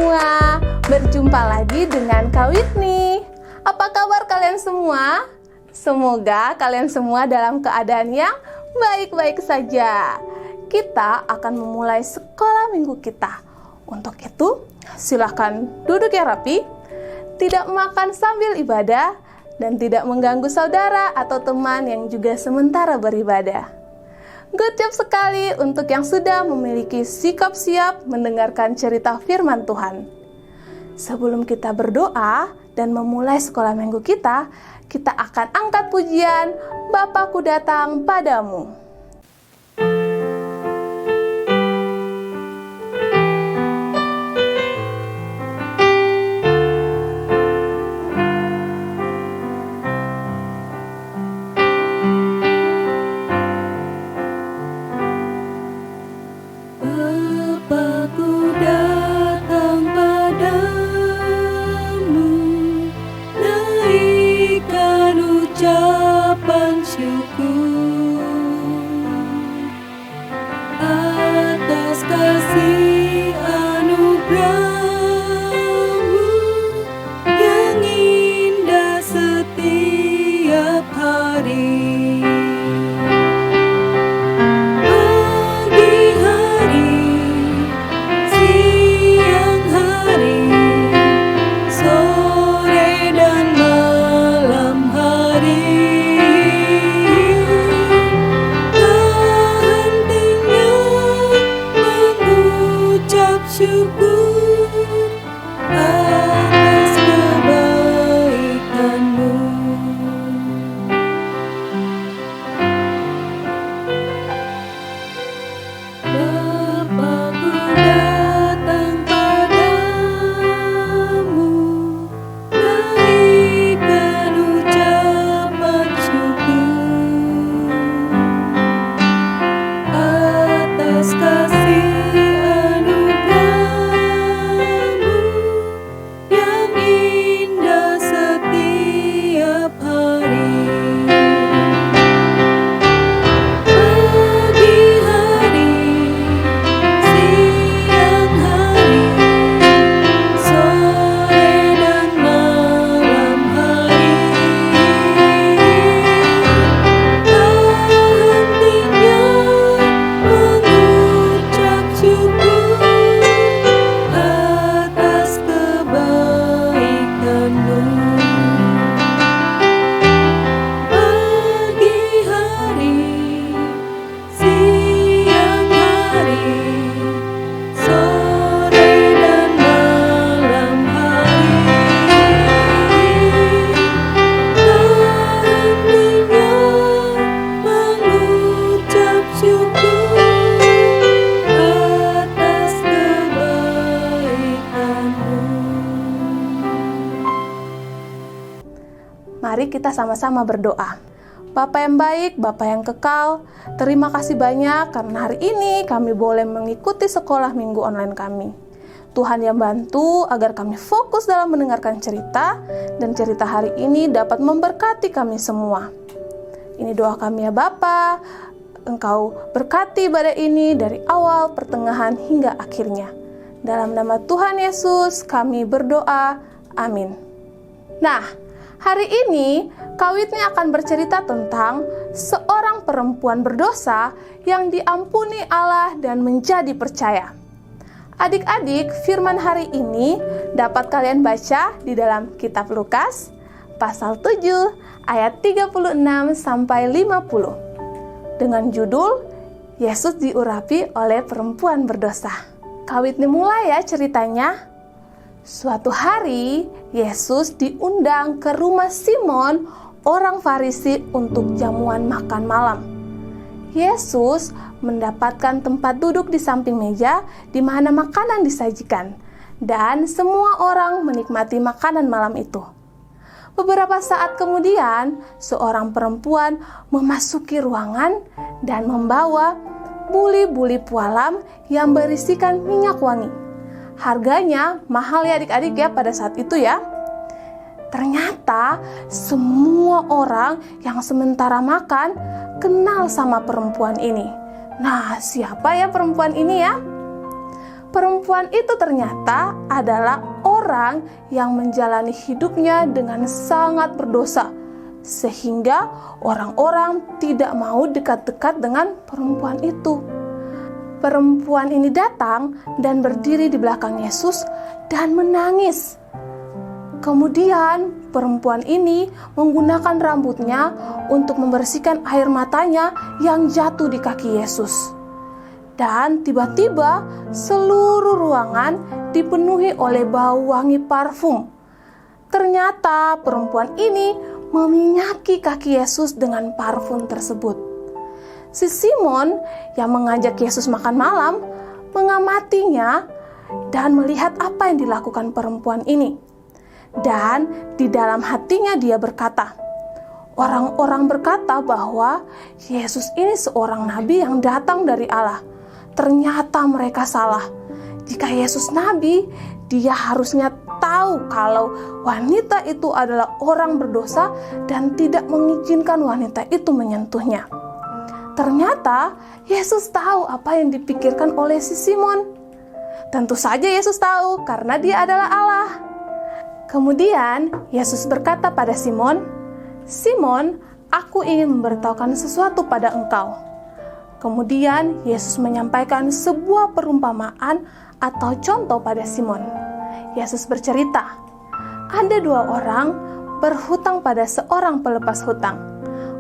semua, berjumpa lagi dengan Kak Whitney. Apa kabar kalian semua? Semoga kalian semua dalam keadaan yang baik-baik saja. Kita akan memulai sekolah minggu kita. Untuk itu, silakan duduk yang rapi, tidak makan sambil ibadah, dan tidak mengganggu saudara atau teman yang juga sementara beribadah. Good job sekali untuk yang sudah memiliki sikap siap mendengarkan cerita firman Tuhan. Sebelum kita berdoa dan memulai sekolah minggu kita akan angkat pujian Bapakku Datang Padamu. Mari kita sama-sama berdoa. Bapa yang baik, Bapa yang kekal, terima kasih banyak karena hari ini kami boleh mengikuti sekolah minggu online kami. Tuhan yang bantu agar kami fokus dalam mendengarkan cerita, dan cerita hari ini dapat memberkati kami semua. Ini doa kami ya Bapa, Engkau berkati ibadah ini dari awal, pertengahan, hingga akhirnya. Dalam nama Tuhan Yesus kami berdoa, amin. Nah, hari ini, Kak Whitney akan bercerita tentang seorang perempuan berdosa yang diampuni Allah dan menjadi percaya. Adik-adik, firman hari ini dapat kalian baca di dalam kitab Lukas, pasal 7, ayat 36-50, dengan judul, Yesus diurapi oleh perempuan berdosa. Kak Whitney mulai ya ceritanya. Suatu hari, Yesus diundang ke rumah Simon, orang Farisi, untuk jamuan makan malam. Yesus mendapatkan tempat duduk di samping meja di mana makanan disajikan, dan semua orang menikmati makanan malam itu. Beberapa saat kemudian, seorang perempuan memasuki ruangan dan membawa buli-buli pualam yang berisikan minyak wangi. Harganya mahal ya adik-adik ya pada saat itu ya. Ternyata semua orang yang sementara makan kenal sama perempuan ini. Nah, siapa ya perempuan ini ya? Perempuan itu ternyata adalah orang yang menjalani hidupnya dengan sangat berdosa, sehingga orang-orang tidak mau dekat-dekat dengan perempuan itu. Perempuan ini datang dan berdiri di belakang Yesus dan menangis. Kemudian perempuan ini menggunakan rambutnya untuk membersihkan air matanya yang jatuh di kaki Yesus. Dan tiba-tiba seluruh ruangan dipenuhi oleh bau wangi parfum. Ternyata perempuan ini meminyaki kaki Yesus dengan parfum tersebut. Si Simon yang mengajak Yesus makan malam mengamatinya dan melihat apa yang dilakukan perempuan ini. Dan di dalam hatinya dia berkata, orang-orang berkata bahwa Yesus ini seorang nabi yang datang dari Allah. Ternyata mereka salah. Jika Yesus nabi, dia harusnya tahu kalau wanita itu adalah orang berdosa dan tidak mengizinkan wanita itu menyentuhnya. Ternyata Yesus tahu apa yang dipikirkan oleh si Simon. Tentu saja Yesus tahu karena dia adalah Allah. Kemudian Yesus berkata pada Simon, "Simon, aku ingin memberitahukan sesuatu pada engkau." Kemudian Yesus menyampaikan sebuah perumpamaan atau contoh pada Simon. Yesus bercerita, ada 2 orang berhutang pada seorang pelepas hutang.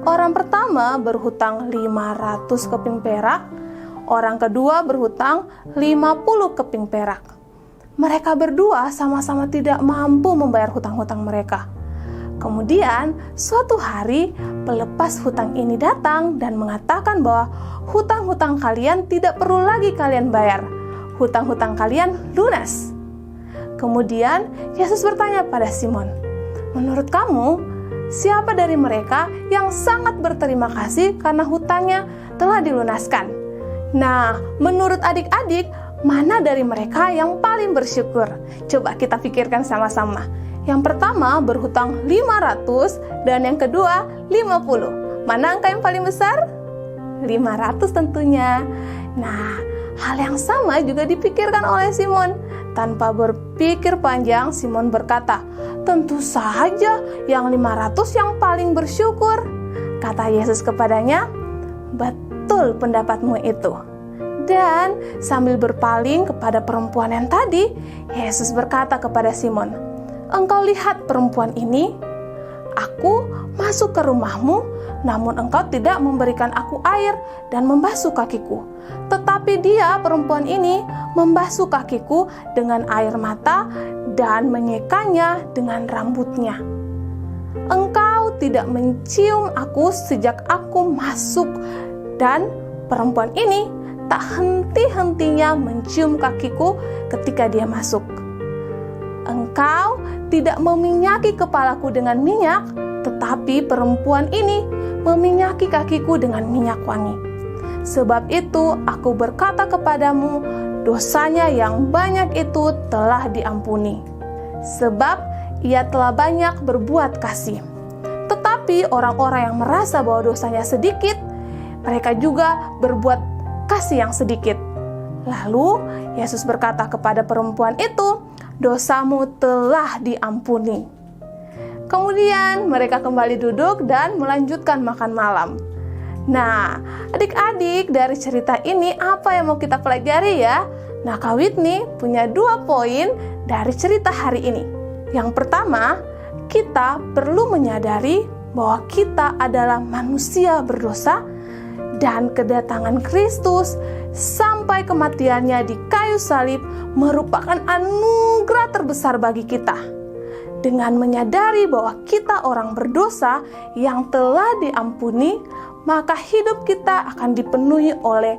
Orang pertama berhutang 500 keping perak, orang kedua berhutang 50 keping perak. Mereka berdua sama-sama tidak mampu membayar hutang-hutang mereka. Kemudian suatu hari pelepas hutang ini datang dan mengatakan bahwa hutang-hutang kalian tidak perlu lagi kalian bayar. Hutang-hutang kalian lunas. Kemudian Yesus bertanya pada Simon, menurut kamu, siapa dari mereka yang sangat berterima kasih karena hutangnya telah dilunaskan? Nah, menurut adik-adik, mana dari mereka yang paling bersyukur? Coba kita pikirkan sama-sama. Yang pertama berhutang 500 dan yang kedua 50. Mana angka yang paling besar? 500 tentunya. Nah, hal yang sama juga dipikirkan oleh Simon. Tanpa berpikir panjang, Simon berkata, tentu saja yang 500 yang paling bersyukur. Kata Yesus kepadanya, betul pendapatmu itu. Dan sambil berpaling kepada perempuan yang tadi, Yesus berkata kepada Simon, engkau lihat perempuan ini? Aku masuk ke rumahmu, namun engkau tidak memberikan aku air dan membasuh kakiku. Tetapi dia, perempuan ini, membasuh kakiku dengan air mata dan menyekanya dengan rambutnya. Engkau tidak mencium aku sejak aku masuk, dan perempuan ini tak henti-hentinya mencium kakiku ketika dia masuk. Engkau tidak meminyaki kepalaku dengan minyak, tetapi perempuan ini meminyaki kakiku dengan minyak wangi. Sebab itu aku berkata kepadamu, dosanya yang banyak itu telah diampuni, sebab ia telah banyak berbuat kasih. Tetapi orang-orang yang merasa bahwa dosanya sedikit, mereka juga berbuat kasih yang sedikit. Lalu Yesus berkata kepada perempuan itu, dosamu telah diampuni. Kemudian mereka kembali duduk dan melanjutkan makan malam. Nah, adik-adik, dari cerita ini apa yang mau kita pelajari ya? Nah, Kak Whitney punya 2 poin dari cerita hari ini. Yang pertama, kita perlu menyadari bahwa kita adalah manusia berdosa dan kedatangan Kristus sampai kematiannya di kayu salib merupakan anugerah terbesar bagi kita. Dengan menyadari bahwa kita orang berdosa yang telah diampuni, maka hidup kita akan dipenuhi oleh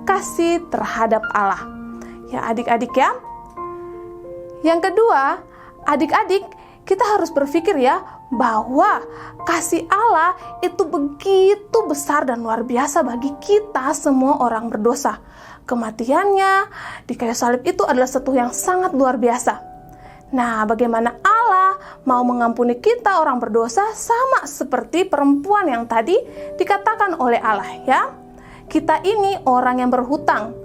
kasih terhadap Allah. Ya adik-adik ya. Yang kedua, adik-adik, kita harus berpikir ya, bahwa kasih Allah itu begitu besar dan luar biasa bagi kita semua orang berdosa. Kematiannya di kayu salib itu adalah sesuatu yang sangat luar biasa. Nah, bagaimana Allah mau mengampuni kita orang berdosa sama seperti perempuan yang tadi dikatakan oleh Allah ya. Kita ini orang yang berhutang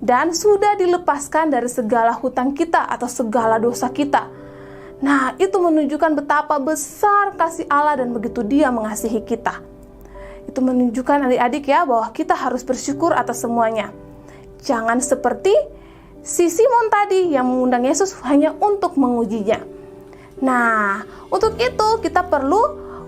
dan sudah dilepaskan dari segala hutang kita atau segala dosa kita. Nah, itu menunjukkan betapa besar kasih Allah dan begitu Dia mengasihi kita. Itu menunjukkan adik-adik ya bahwa kita harus bersyukur atas semuanya. Jangan seperti si Simon tadi yang mengundang Yesus hanya untuk mengujinya. Nah, untuk itu kita perlu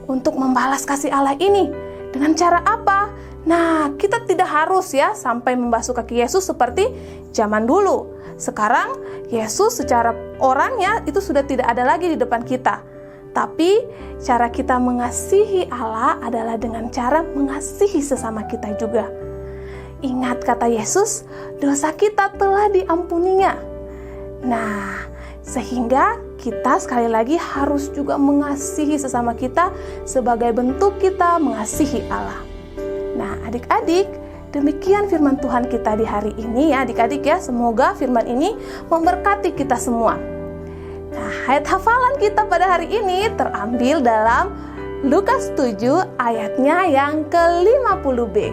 untuk membalas kasih Allah ini. Dengan cara apa? Nah, kita tidak harus ya sampai membasuh kaki Yesus seperti zaman dulu. Sekarang Yesus secara orangnya itu sudah tidak ada lagi di depan kita. Tapi cara kita mengasihi Allah adalah dengan cara mengasihi sesama kita juga. Ingat kata Yesus, dosa kita telah diampuninya. Nah, sehingga kita sekali lagi harus juga mengasihi sesama kita sebagai bentuk kita mengasihi Allah. Nah, adik-adik, demikian firman Tuhan kita di hari ini ya adik-adik ya. Semoga firman ini memberkati kita semua. Nah, ayat hafalan kita pada hari ini terambil dalam Lukas 7 ayatnya yang ke-50b.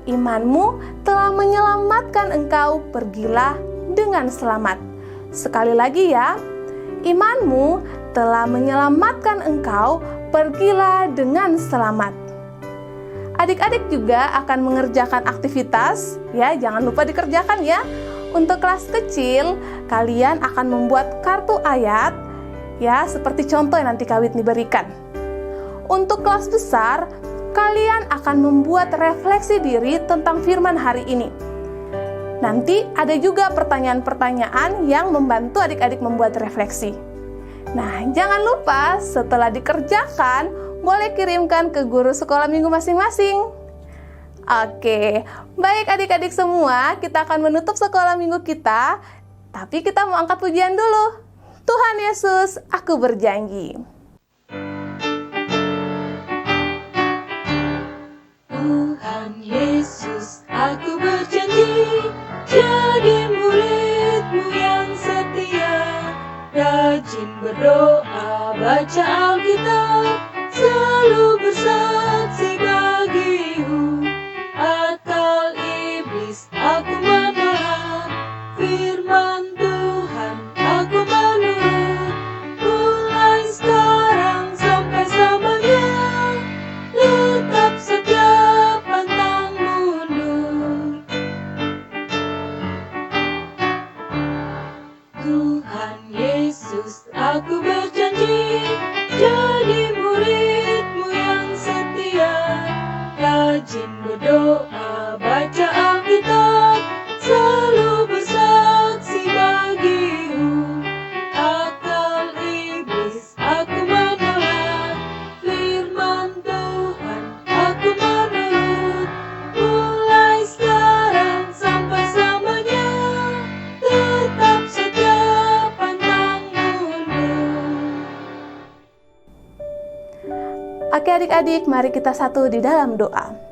Imanmu telah menyelamatkan engkau, pergilah dengan selamat. Sekali lagi ya, imanmu telah menyelamatkan engkau, pergilah dengan selamat. Adik-adik juga akan mengerjakan aktivitas, ya jangan lupa dikerjakan ya. Untuk kelas kecil, kalian akan membuat kartu ayat, ya seperti contoh yang nanti Kak Whitney berikan. Untuk kelas besar, kalian akan membuat refleksi diri tentang firman hari ini. Nanti ada juga pertanyaan-pertanyaan yang membantu adik-adik membuat refleksi. Nah, jangan lupa setelah dikerjakan, boleh kirimkan ke guru sekolah minggu masing-masing. Oke, baik adik-adik semua, kita akan menutup sekolah minggu kita, tapi kita mau angkat pujian dulu. Tuhan Yesus, aku berjanji. Tuhan Yesus, aku berjanji, jadi murid-Mu yang setia, rajin berdoa, baca Alkitab, selalu bersaksi bagimu. Akal iblis aku menolak, firman Tuhan aku menurut, mulai sekarang sampai selamanya, tetap setia pantang mundur. Tuhan Yesus, aku berjanji, jadi murid-Mu yang setia, rajin berdoa, baca Alkitab, selalu bersaksi bagimu. Akal iblis aku menolak, firman Tuhan aku menurut, mulai sekarang sampai selamanya, tetap setia pantang mundur. Oke adik-adik, mari kita satu di dalam doa.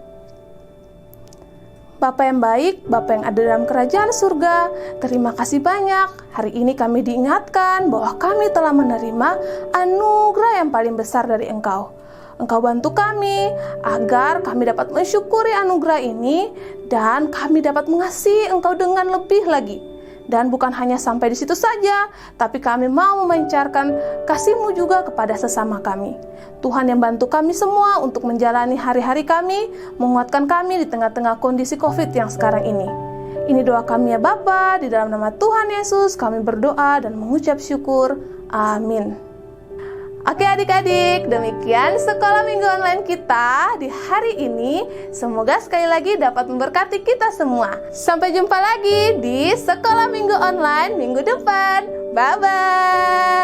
Bapa yang baik, Bapa yang ada dalam kerajaan surga, terima kasih banyak. Hari ini kami diingatkan bahwa kami telah menerima anugerah yang paling besar dari Engkau. Engkau bantu kami agar kami dapat mensyukuri anugerah ini dan kami dapat mengasihi Engkau dengan lebih lagi. Dan bukan hanya sampai di situ saja, tapi kami mau memancarkan kasih-Mu juga kepada sesama kami. Tuhan yang bantu kami semua untuk menjalani hari-hari kami, menguatkan kami di tengah-tengah kondisi COVID yang sekarang ini. Ini doa kami ya Bapa, di dalam nama Tuhan Yesus kami berdoa dan mengucap syukur. Amin. Oke adik-adik, demikian sekolah minggu online kita di hari ini. Semoga sekali lagi dapat memberkati kita semua. Sampai jumpa lagi di sekolah minggu online minggu depan. Bye-bye.